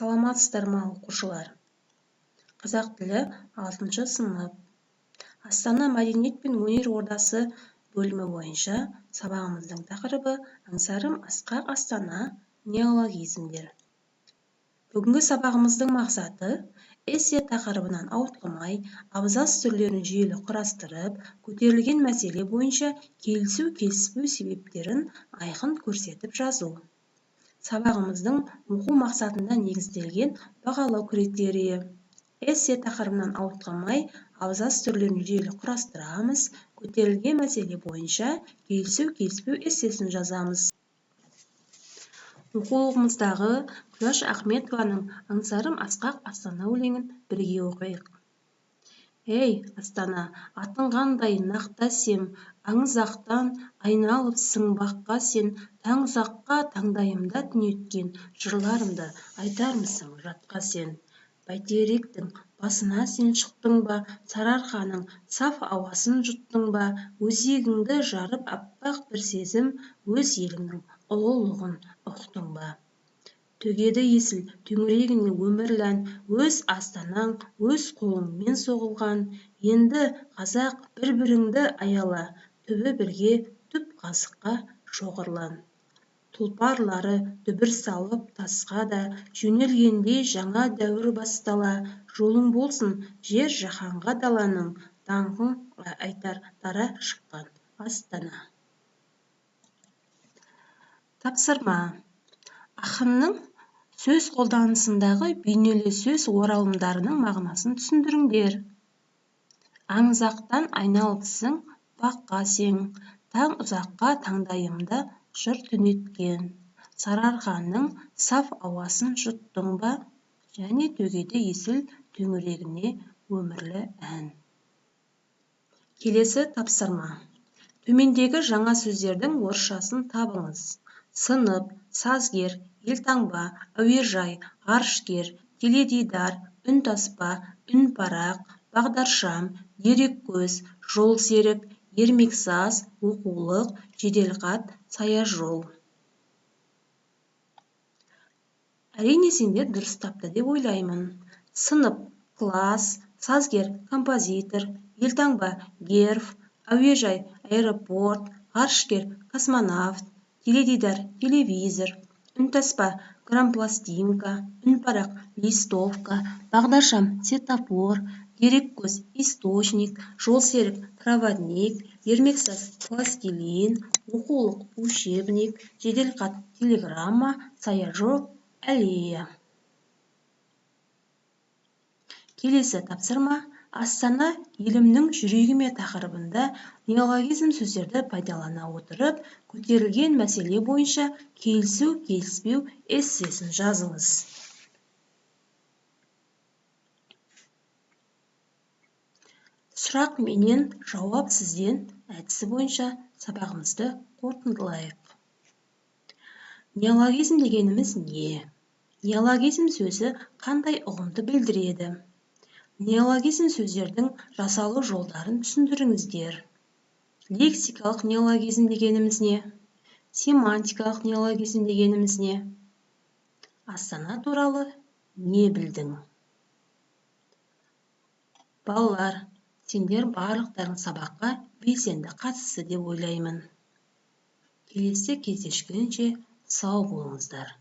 Саламатсыздар ма, оқушылар? Қазақ тілі 6 сынып. Астана мәдениет пен өнер ордасы бөлімі бойынша сабағымыздың тақырыбы аңсарым асқақ Астана неологизмдер. Бүгінгі сабағымыздың мақсаты эссе тақырыбынан ауытқымай, абзац түрлерін жүйелі құрастырып, көтерілген мәселе бойынша келісу-келіспеу себептерін айқын көрсетіп жазу. Сабағымыздың оқу мақсатында негізделген бағалау критерийі. Эссе тақырыбынан ауытқымай, абзац түрлерін жүйелі құрастырамыз, көтерілген мәселе бойынша келісу-келіспеу эссесін жазамыз. Оқулығымыздағы Күләш Ахметованың «Аңсарым асқақ Астана» өлеңін бірге оқиық. Ей, Астана, атың қандай нақта сем, аңызақтан айналыпсың баққа сен, таң ұзаққа таңдайымда түнеткен жырларымды айтармысың жатқа сен. Бәйтеректің басына сен шықтың ба, сарыарқаның саф ауасын жұттың ба, өзегіңді жарып аппақ бір сезім, өз еліңнің ұлылығын ұқтың ба. Төгеді есіл төңірегіне өмірлән, өз астанаң өз қолыңмен соғылған. Енді қазақ бір-біріңді аяла, түбі бірге түп қазыққа шоғырлан. Тұлпарлары дүбір салып тасқа да, жөнелгендей жаңа дәуір бастала. Жолың болсын жер жаһанға даланың, даңқың айтар дара шыққан Астана. Тапсырма. Ақынның сөз қолданысындағы бейнелі сөз оралымдарының мағынасын түсіндіріңдер. Аңызақтан айналыпсың баққа сен, таң ұзаққа таңдайымда жыр түнеткен. Сарыарқаның саф ауасын жұттың ба, және төгеді есіл төңірегіне өмірлі ән. Келесі тапсырма. Төмендегі жаңа сөздердің орысшасын табыңыз. Сынып, сазгер, елтаңба, әуежай, ғарышкер, теледидар, үнтаспа, үнпарақ, бағдаршам, дереккөз, жолсерік, ермексаз, оқулық, жеделхат, саяжол. Әрине сендер дұрыс тапты деп ойлаймын. Сынып, класс, сазгер, композитор, елтаңба, герб, әуежай, аэропорт, ғарышкер, космонавт, теледидар, телевизор, үнтаспа, грампластинка, үнпарақ, листовка, бағдаршам, светофор, дереккөз, источник, жолсерік, проводник, ермексаз, пластилин, оқулық, учебник, жеделхат, телеграмма, саяжол, аллея. Келесі тапсырма. Астана елімнің жүрегіме тақырыбында неологизм сөздерді пайдалана отырып, көтерілген мәселе бойынша келісу-келіспеу эссесін жазыңыз. Сұрақ менен, жауап сізден әдісі бойынша сабағымызды қорытындылайық. Неологизм дегеніміз не? Неологизм сөзі қандай ұғымды білдіреді? Неологизм сөздердің жасалу жолдарын түсіндіріңіздер. Лексикалық неологизм дегеніміз не? Семантикалық неологизм дегеніміз не? Астана туралы не білдің? Балалар, сендер барлықтарың сабаққа белсенді қатысты деп ойлаймын. Келесі кездескенше сау болыңыздар.